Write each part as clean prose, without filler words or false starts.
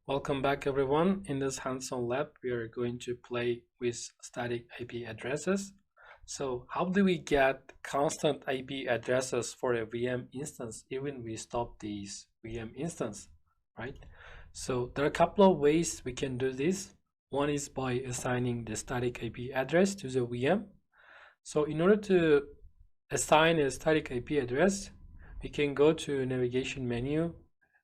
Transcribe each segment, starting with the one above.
Welcome back everyone. In this hands-on lab, we are going to play with static IP addresses. So how do we get constant IP addresses for a VM instance even we stop these VM instance, right? So there are a couple of ways we can do this. One is by assigning the static IP address to the VM. So in order to assign a static IP address, we can go to navigation menu,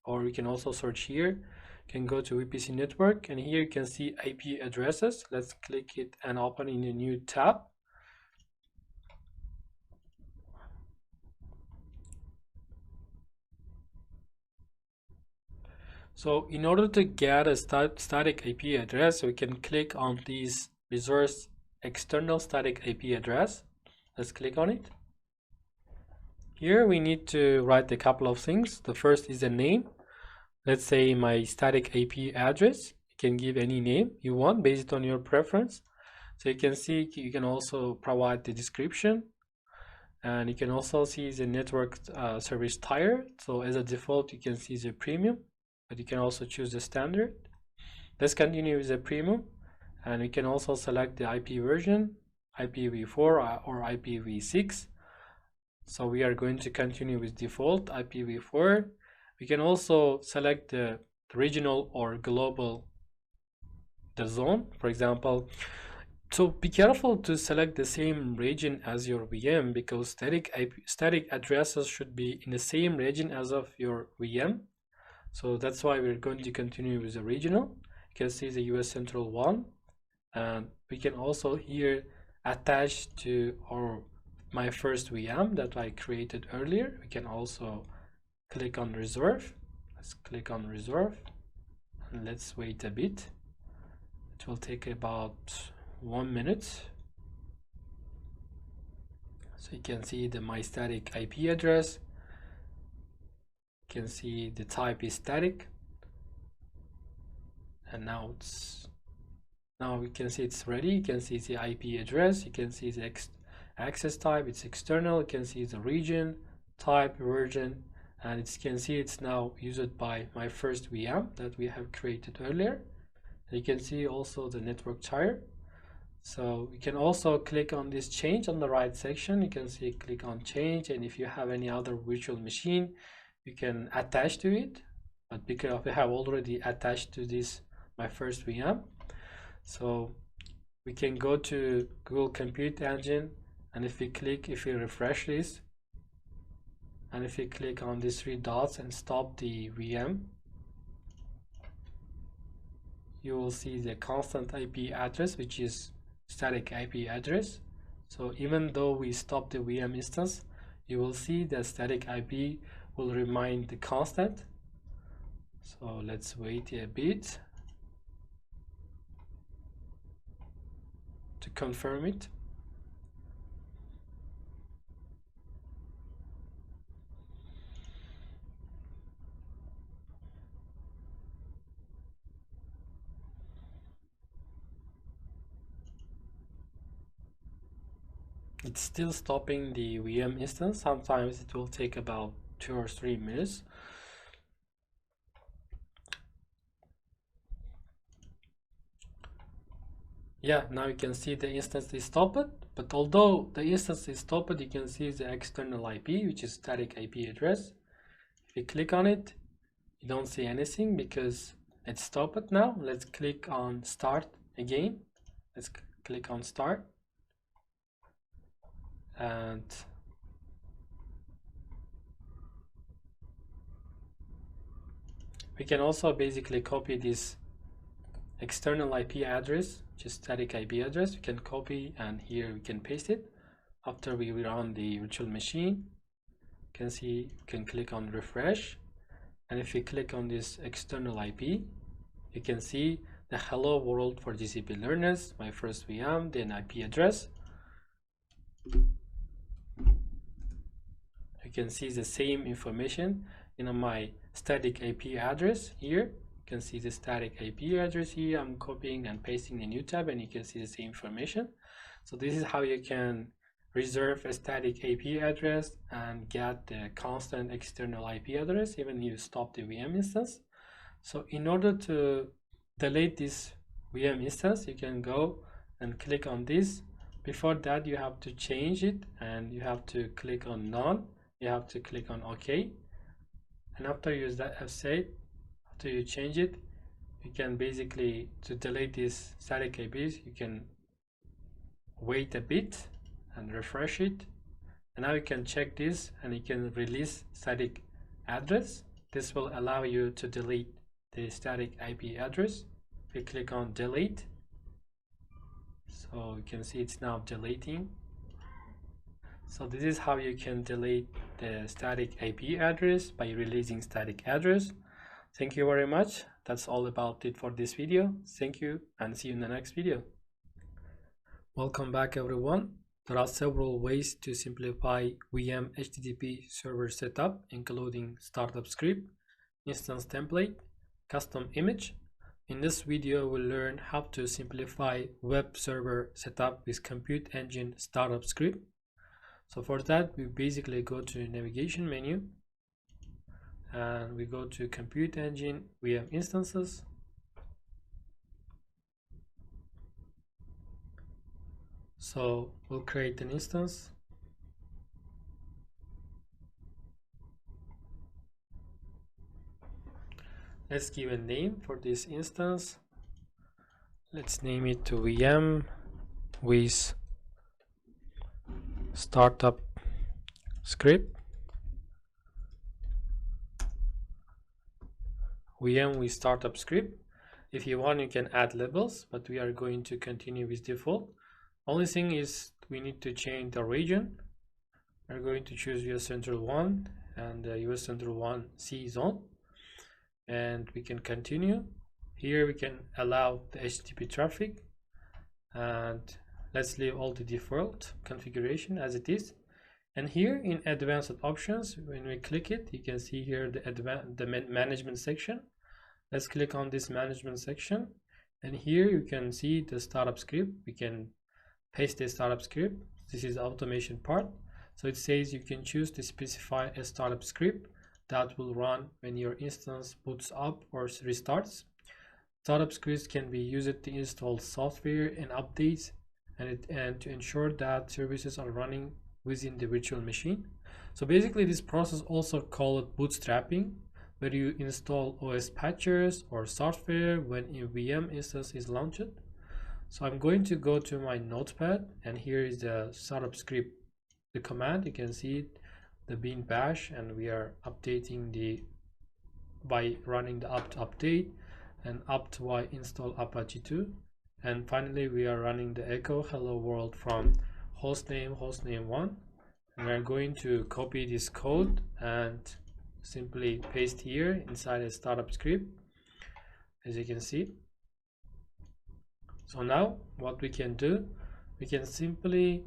or we can also search here. Can go to VPC network, and here you can see IP addresses. Let's click it and open in a new tab. So in order to get a static IP address, we can click on this resource external static IP address. Let's click on it. Here we need to write a couple of things. The first is a name. Let's say my static IP address. You can give any name you want based on your preference. So you can see you can also provide the description, and you can also see the network service tier. So as a default, you can see the premium, but you can also choose the standard. Let's continue with the premium, and we can also select the IP version, IPv4 or IPv6. So we are going to continue with default IPv4. We can also select the regional or global zone, for example. So be careful to select the same region as your VM, because static addresses should be in the same region as of your VM. So that's why we're going to continue with the regional. You can see the US Central 1, and we can also here attach to my first VM that I created earlier. We can also click on reserve. Let's click on reserve, and let's wait a bit. It will take about 1 minute. So you can see my static IP address. You can see the type is static, and now we can see it's ready. You can see the IP address. You can see the access type. It's external. You can see the region, type, version, and you can see it's now used by my first VM that we have created earlier. And you can see also the network tier. So you can also click on this change on the right section. You can see click on change, and if you have any other virtual machine, you can attach to it. But because we have already attached to this my first VM, so we can go to Google Compute Engine, and if we refresh this, and if you click on these three dots and stop the VM, you will see the constant IP address, which is static IP address. So even though we stop the VM instance, you will see that static IP will remain the constant. So let's wait a bit to confirm it. It's still stopping the VM instance. Sometimes it will take about 2 or 3 minutes. Yeah, now you can see the instance is stopped, but although the instance is stopped, you can see the external IP, which is static IP address. If you click on it, you don't see anything because it's stopped now. Let's click on start again. Let's click on start, and we can also basically copy this external IP address, which is static IP address. We can copy, and here we can paste it. After we run the virtual machine, you can see you can click on refresh, and if you click on this external IP, you can see the hello world for GCP learners, my first VM, then IP address. You can see the same information in my static IP address here. You can see the static IP address here. I'm copying and pasting the new tab, and you can see the same information. So this is how you can reserve a static IP address and get the constant external IP address even if you stop the VM instance. So in order to delete this VM instance, you can go and click on this. Before that, you have to change it, and you have to click on none. You have to click on OK. And after you have said, after you change it, you can basically, to delete these static IPs, you can wait a bit and refresh it. And now you can check this, and you can release static address. This will allow you to delete the static IP address. If you click on delete, so you can see it's now deleting. So this is how you can delete the static IP address by releasing static address. Thank you very much. That's all about it for this video. Thank you, and see you in the next video. Welcome back, everyone. There are several ways to simplify VM HTTP server setup, including startup script, instance template, custom image. In this video, we'll learn how to simplify web server setup with Compute Engine startup script. So for that, we basically go to navigation menu, and we go to Compute Engine VM instances. So we'll create an instance. Let's give a name for this instance. Let's name it to VM with startup script. VM with startup script. If you want, you can add labels, but we are going to continue with default. Only thing is we need to change the region. We're going to choose US Central 1 and US Central 1 C zone, and we can continue. Here we can allow the HTTP traffic, and let's leave all the default configuration as it is. And here in advanced options, when we click it, you can see here the management section. Let's click on this management section, and here you can see the startup script. We can paste the startup script. This is automation part. So it says you can choose to specify a startup script that will run when your instance boots up or restarts. Startup scripts can be used to install software and updates, and to ensure that services are running within the virtual machine. So basically, this process also called bootstrapping, where you install OS patchers or software when a VM instance is launched. So I'm going to go to my notepad, and here is the startup script, the command. You can see it, the bin bash, and we are updating by running the apt update and apt-y install apache 2, and finally we are running the echo hello world from hostname 1, and we are going to copy this code and simply paste here inside a startup script, as you can see. So now what we can do, we can simply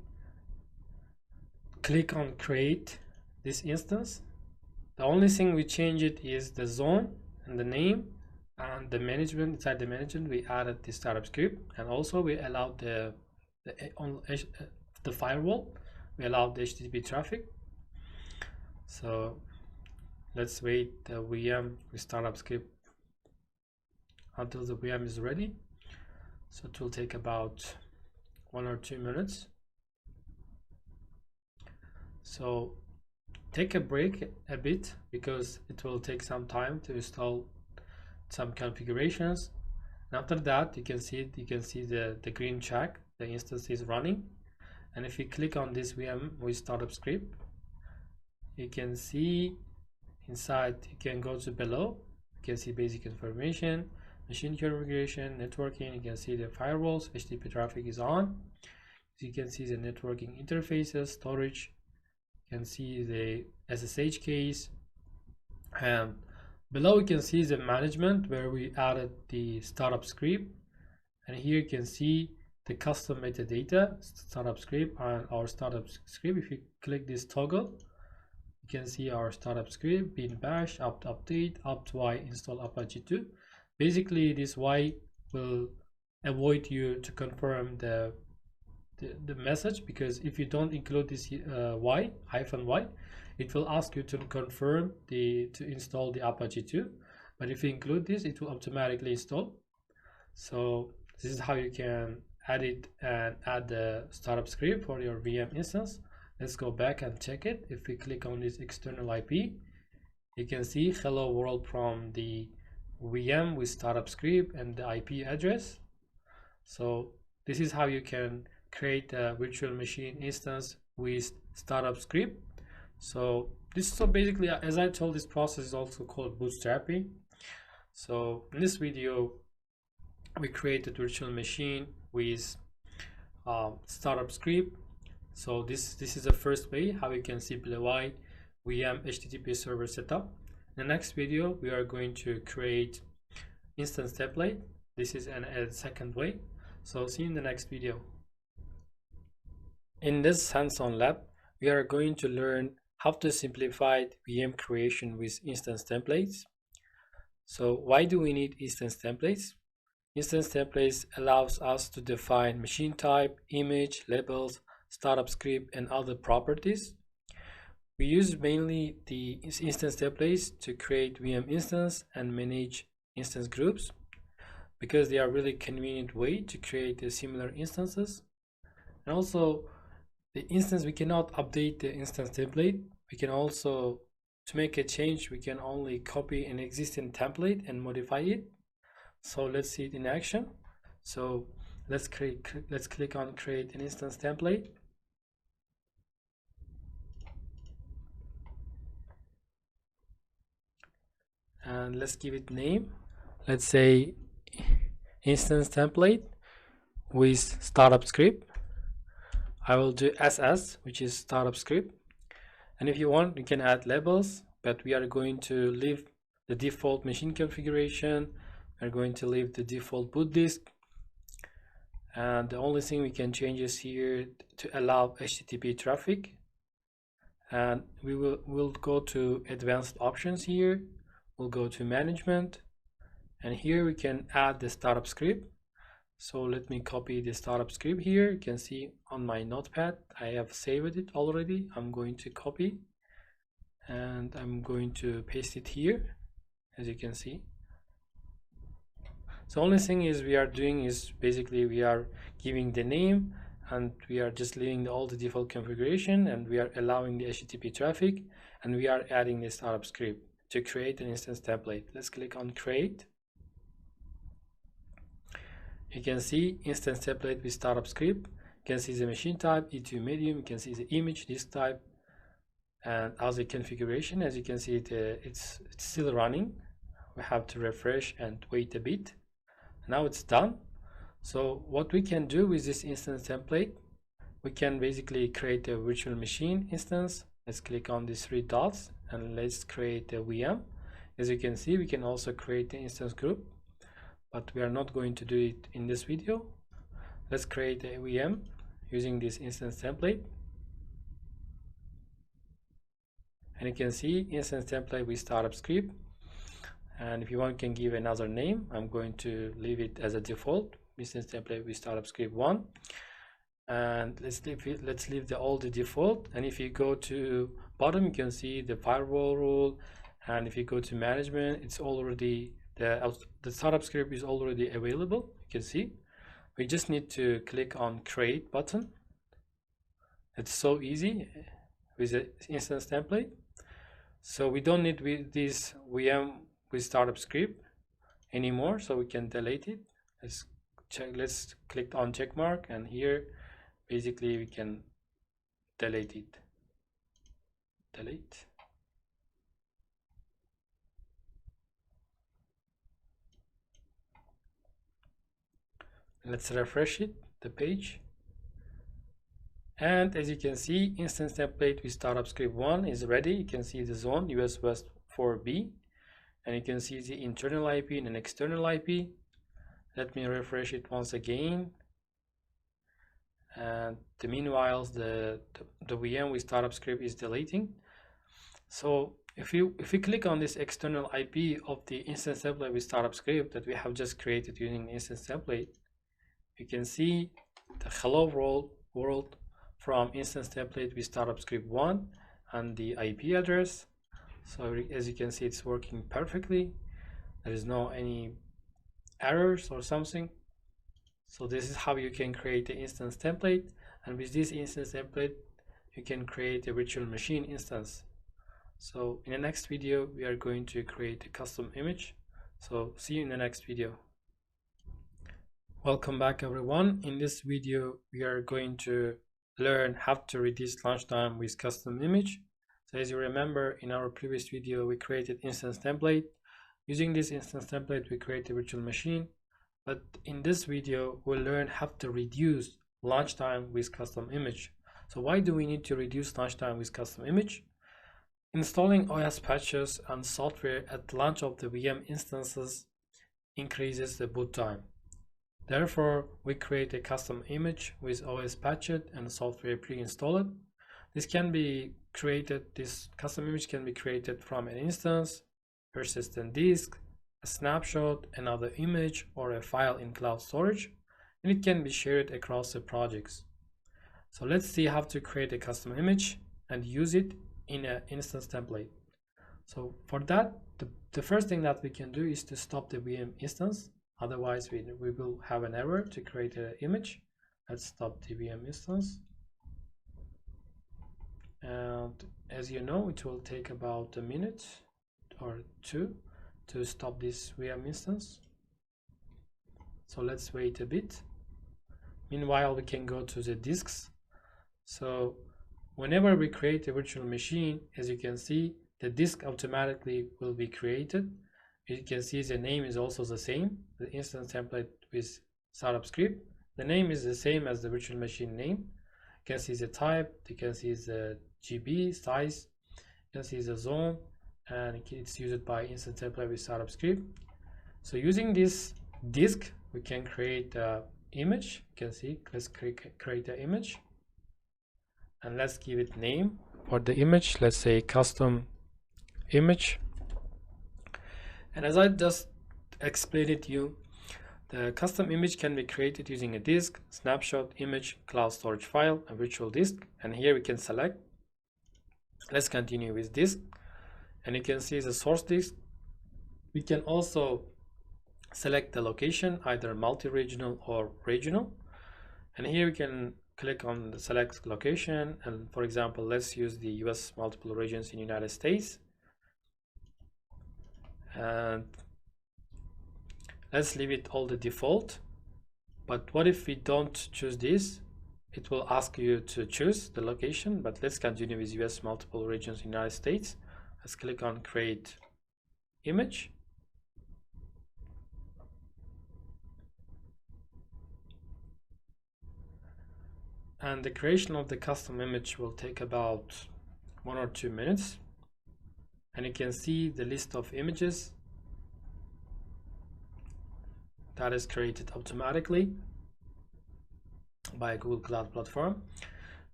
click on create this instance. The only thing we change it is the zone and the name, and the management. Inside the management we added the startup script, and also we allowed the firewall. We allowed the HTTP traffic. So let's wait the VM with startup script until the VM is ready. So it will take about 1 or 2 minutes. So take a break a bit, because it will take some time to install some configurations. And after that, you can see the green check, the instance is running. And if you click on this VM with startup script, you can see inside, you can go to below, you can see basic information, machine configuration, networking. You can see the firewalls, HTTP traffic is on. You can see the networking interfaces, storage. You can see the SSH keys, and below you can see the management, where we added the startup script. And here you can see the custom metadata, startup script, and our startup script. If you click this toggle, you can see our startup script, bin bash, apt update, apt-y install apache 2. Basically, this y will avoid you to confirm the message, because if you don't include this -y, it will ask you to confirm to install the apache 2. but if you include this, it will automatically install. So this is how you can add it and add the startup script for your VM instance. Let's go back and check it. If we click on this external IP, you can see hello world from the VM with startup script and the IP address. So this is how you can create a virtual machine instance with startup script. So basically, as I told, this process is also called bootstrapping. So in this video, we created virtual machine with startup script. So this is the first way how you can simplify VM HTTP server setup. In the next video, we are going to create instance template. This is a second way. So see you in the next video. In this hands-on lab, we are going to learn how to simplify VM creation with instance templates. So why do we need instance templates? Instance templates allows us to define machine type, image, labels, startup script, and other properties. We use mainly the instance templates to create VM instance and manage instance groups because they are really convenient way to create similar instances. And also the instance, we cannot update the instance template. We can also, to make a change, we can only copy an existing template and modify it. So let's see it in action. So let's click on create an instance template. And let's give it name. Let's say instance template with startup script. I will do SS, which is startup script. And if you want, you can add labels, but we are going to leave the default machine configuration. We're going to leave the default boot disk. And the only thing we can change is here to allow HTTP traffic. And we'll go to advanced options here. We'll go to management. And here we can add the startup script. So let me copy the startup script here. You can see on my notepad, I have saved it already. I'm going to copy and I'm going to paste it here, as you can see. So only thing is we are doing is basically we are giving the name and we are just leaving all the default configuration and we are allowing the HTTP traffic and we are adding the startup script to create an instance template. Let's click on create. You can see instance template with startup script. You can see the machine type, E2 medium. You can see the image, disk type, and other configuration. As you can see, it's still running. We have to refresh and wait a bit. Now it's done. So what we can do with this instance template, we can basically create a virtual machine instance. Let's click on these three dots and let's create a VM. As you can see, we can also create the instance group, but we are not going to do it in this video. Let's create a VM using this instance template. And you can see instance template with startup script. And if you want, you can give another name. I'm going to leave it as a default instance template with startup script 1. And let's leave all the default. And if you go to bottom, you can see the firewall rule. And if you go to management, it's already the startup script is already available. You can see we just need to click on create button. It's so easy with the instance template. So we don't need this VM with startup script anymore, so we can delete it. Let's click on check mark, and here basically we can delete it. Delete. Let's refresh it, the page. And as you can see, instance template with startup script 1 is ready. You can see the zone US West 4B, and you can see the internal IP and an external IP. Let me refresh it once again. And meanwhile, the VM with startup script is deleting. So if we click on this external IP of the instance template with startup script that we have just created using the instance template, you can see the hello world from instance template with startup script 1 and the IP address. So as you can see, it's working perfectly. there is no any errors or something. So this is how you can create the instance template, and with this instance template you can create a virtual machine instance. So in the next video we are going to create a custom image. So see you in the next video. Welcome back everyone. In this video we are going to learn how to reduce launch time with custom image. So as you remember, in our previous video we created instance template. Using this instance template we create a virtual machine, but in this video we'll learn how to reduce launch time with custom image. So why do we need to reduce launch time with custom image? Installing OS patches and software at launch of the VM instances increases the boot time. Therefore, we create a custom image with OS patched and software pre-installed. This custom image can be created from an instance, persistent disk, a snapshot, another image, or a file in cloud storage, and it can be shared across the projects. So let's see how to create a custom image and use it in an instance template. So for that, the first thing that we can do is to stop the VM instance. Otherwise we will have an error to create an image. Let's stop the VM instance. And as you know, it will take about a minute or two to stop this VM instance. So let's wait a bit. Meanwhile, we can go to the disks. So whenever we create a virtual machine, as you can see, the disk automatically will be created. You can see the name is also the same, the instance template with startup script. The name is the same as the virtual machine name. You can see the type, you can see the GB size, you can see the zone, and it's used by instance template with startup script. So using this disk, we can create an image. You can see, let's create an image, and let's give it name for the image. Let's say custom image. And as I just explained it to you, the custom image can be created using a disk, snapshot, image, cloud storage file, a virtual disk, and here we can select. Let's continue with disk, and you can see the source disk. We can also select the location, either multi-regional or regional, and here we can click on the select location, and for example, let's use the US multiple regions in United States. And let's leave it all the default. But what if we don't choose this? It will ask you to choose the location, but let's continue with US multiple regions in United States. Let's click on create image. And the creation of the custom image will take about 1 or 2 minutes. And you can see the list of images that is created automatically by Google Cloud Platform.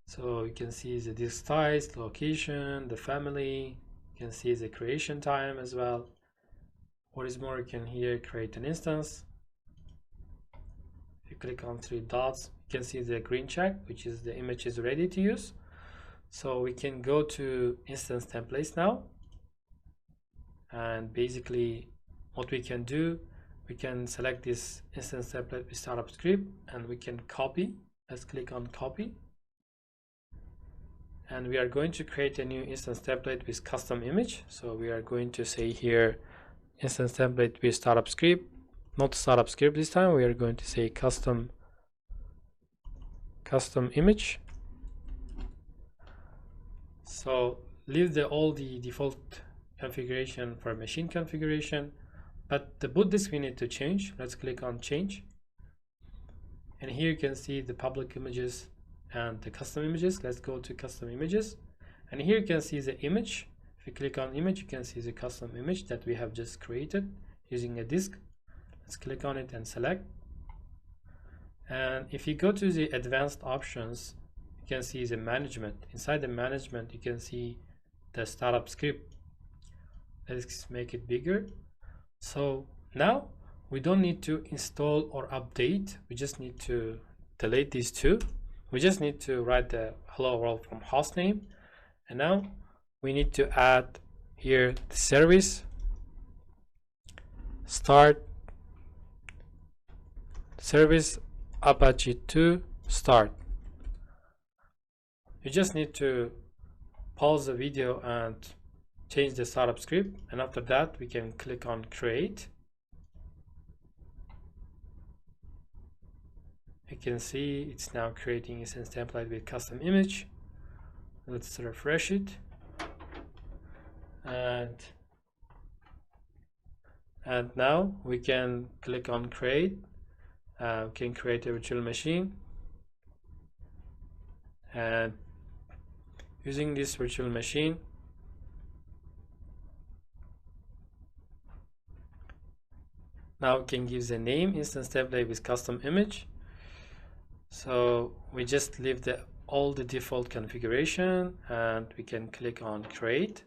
So you can see the disk size, location, the family. You can see the creation time as well. What is more, you can here create an instance. If you click on 3 dots, you can see the green check, which is the image is ready to use. So we can go to instance templates now. And basically what we can do, we can select this instance template with startup script, and we can copy. Let's click on copy, and we are going to create a new instance template with custom image. So we are going to say here instance template with startup script, not startup script this time. We are going to say custom image. So leave all the default configuration for machine configuration, but the boot disk we need to change. Let's click on change, and here you can see the public images and the custom images. Let's go to custom images, and here you can see the image. If you click on image, you can see the custom image that we have just created using a disk. Let's click on it and select, and if you go to the advanced options, you can see the management. Inside the management you can see the startup script. Let's make it bigger. So now we don't need to install or update. We just need to delete these two. We just need to write the hello world from hostname, and now we need to add here the service start service Apache 2 start. You just need to pause the video and change the startup script, and after that we can click on create. You can see it's now creating instance template with custom image. Let's refresh it, and now we can click on create. We can create a virtual machine, and using this virtual machine now we can give the name instance template with custom image. So we just leave all the default configuration, and we can click on create.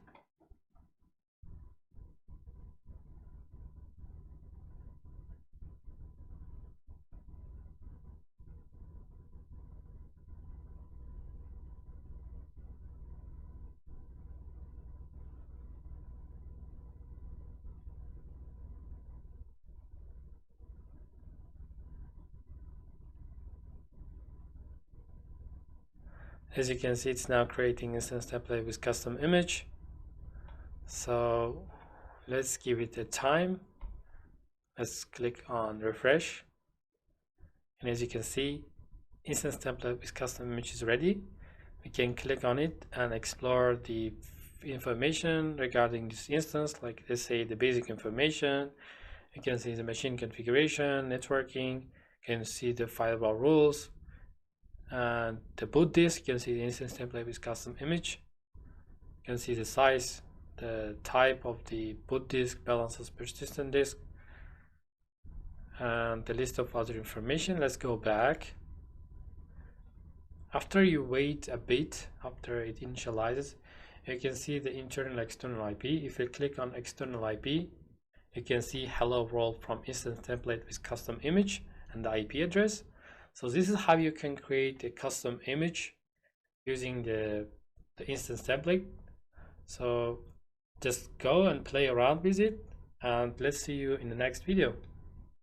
As you can see, it's now creating instance template with custom image. So let's give it a time. Let's click on refresh, and as you can see, instance template with custom image is ready. We can click on it and explore the information regarding this instance, like let's say the basic information. You can see the machine configuration, networking, you can see the firewall rules, and the boot disk. You can see the instance template with custom image. You can see the size, the type of the boot disk, balances persistent disk, and the list of other information. Let's go back. After you wait a bit, after it initializes, you can see the internal external IP. If you click on external IP, you can see hello world from instance template with custom image and the IP address. So this is how you can create a custom image using the instance template. So just go and play around with it, and let's see you in the next video.